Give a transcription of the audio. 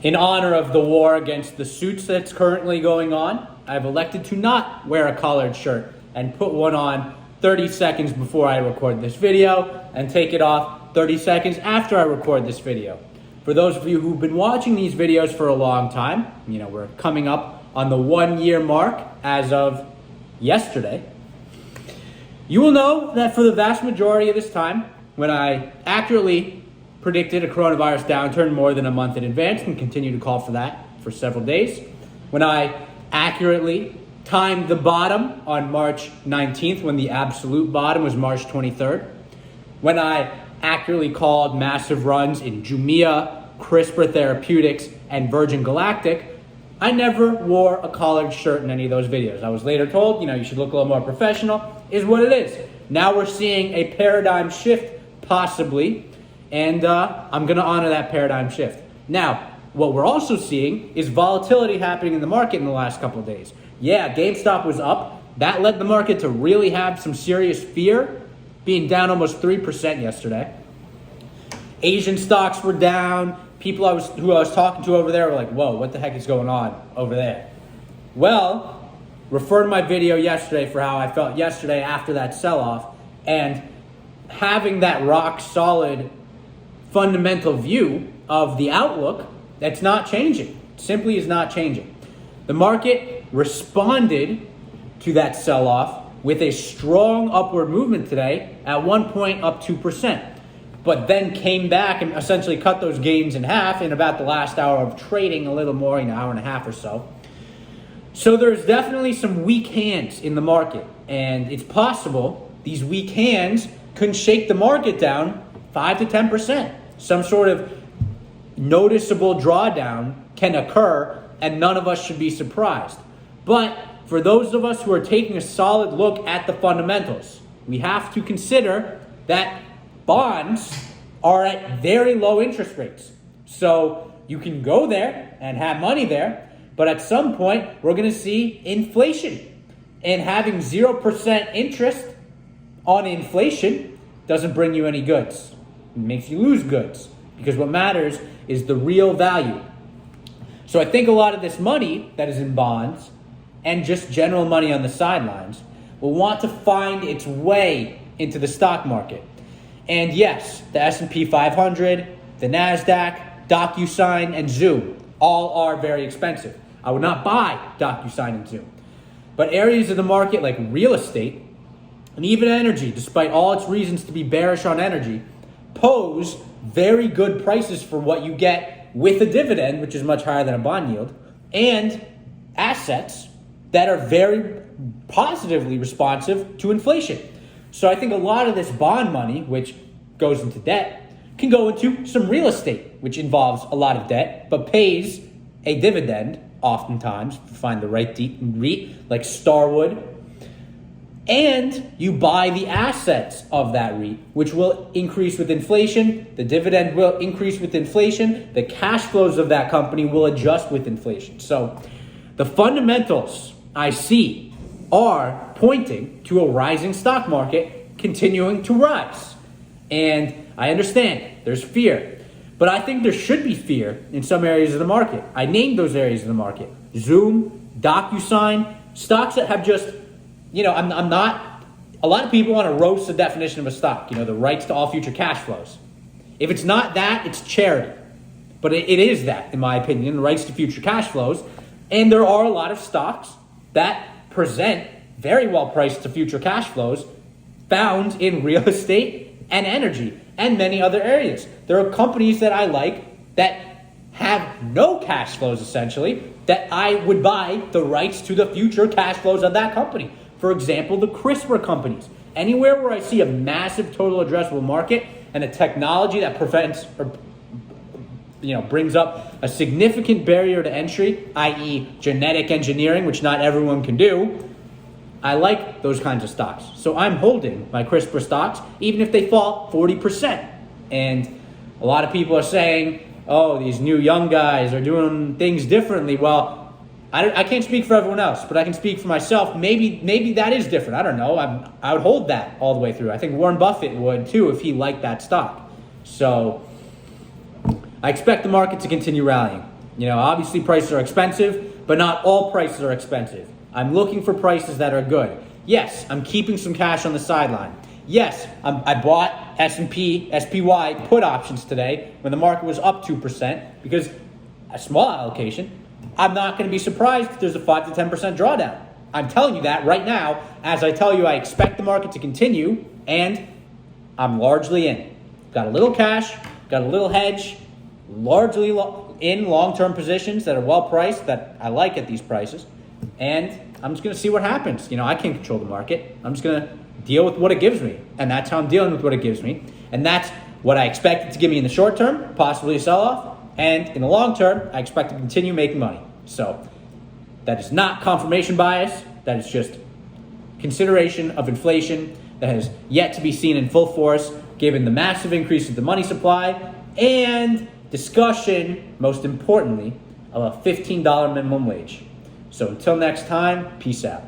In honor of the war against the suits that's currently going on, I've elected to not wear a collared shirt and put one on 30 seconds before I record this video and take it off 30 seconds after I record this video. For those of you who've been watching these videos for a long time, we're coming up on the 1 year mark as of yesterday. You will know that for the vast majority of this time, when I accurately predicted a coronavirus downturn more than a month in advance and continue to call for that for several days, when I accurately timed the bottom on March 19th when the absolute bottom was March 23rd, when I accurately called massive runs in Jumia, CRISPR Therapeutics, and Virgin Galactic, I never wore a collared shirt in any of those videos. I was later told, you should look a little more professional, is what it is. Now we're seeing a paradigm shift, possibly, and I'm going to honor that paradigm shift. Now, what we're also seeing is volatility happening in the market in the last couple of days. Yeah, GameStop was up. That led the market to really have some serious fear, being down almost 3% yesterday. Asian stocks were down. People who I was talking to over there were like, whoa, what the heck is going on over there? Well, refer to my video yesterday for how I felt yesterday after that sell-off, and having that rock solid fundamental view of the outlook, that's not changing. Simply is not changing. The market responded to that sell-off with a strong upward movement today, at one point up 2%, but then came back and essentially cut those gains in half in about the last hour of trading, a little more, an hour and a half or so. So there's definitely some weak hands in the market, and it's possible these weak hands can shake the market down 5 to 10%. Some sort of noticeable drawdown can occur, and none of us should be surprised. But for those of us who are taking a solid look at the fundamentals, we have to consider that bonds are at very low interest rates. So you can go there and have money there, but at some point we're going to see inflation. And having 0% interest on inflation doesn't bring you any goods. It makes you lose goods, because what matters is the real value. So I think a lot of this money that is in bonds and just general money on the sidelines will want to find its way into the stock market. And yes, the S&P 500, the NASDAQ, Docusign, and Zoom all are very expensive. I would not buy Docusign and Zoom. But areas of the market like real estate and even energy, despite all its reasons to be bearish on energy, pose very good prices for what you get with a dividend, which is much higher than a bond yield, and assets that are very positively responsive to inflation. So I think a lot of this bond money, which goes into debt, can go into some real estate, which involves a lot of debt, but pays a dividend oftentimes, if you find the right REIT, like Starwood. And you buy the assets of that REIT, which will increase with inflation. The dividend will increase with inflation. The cash flows of that company will adjust with inflation. So the fundamentals I see are pointing to a rising stock market continuing to rise. And I understand there's fear, but I think there should be fear in some areas of the market. I named those areas of the market: Zoom, DocuSign, stocks that have just, I'm not, a lot of people want to roast the definition of a stock, the rights to all future cash flows. If it's not that, it's charity. But it is that, in my opinion, the rights to future cash flows. And there are a lot of stocks that present very well priced to future cash flows found in real estate and energy and many other areas. There are companies that I like that have no cash flows, essentially, that I would buy the rights to the future cash flows of that company. For example, the CRISPR companies. Anywhere where I see a massive total addressable market and a technology that prevents or brings up a significant barrier to entry, i.e. genetic engineering, which not everyone can do, I like those kinds of stocks. So I'm holding my CRISPR stocks, even if they fall 40%. And a lot of people are saying, oh, these new young guys are doing things differently. Well, I can't speak for everyone else, but I can speak for myself. Maybe that is different. I don't know. I would hold that all the way through. I think Warren Buffett would too if he liked that stock. So I expect the market to continue rallying. Obviously prices are expensive, but not all prices are expensive. I'm looking for prices that are good. Yes, I'm keeping some cash on the sideline. Yes, I bought S&P, SPY put options today when the market was up 2% because a small allocation. I'm not going to be surprised if there's a 5 to 10% drawdown. I'm telling you that right now, as I tell you I expect the market to continue, and I'm largely in. Got a little cash, got a little hedge, largely in long-term positions that are well-priced, that I like at these prices, and I'm just going to see what happens. I can't control the market. I'm just going to deal with what it gives me, and that's how I'm dealing with what it gives me, and that's what I expect it to give me in the short term, possibly a sell-off, and in the long term, I expect to continue making money. So that is not confirmation bias. That is just consideration of inflation that has yet to be seen in full force, given the massive increase of the money supply and discussion, most importantly, of a $15 minimum wage. So until next time, peace out.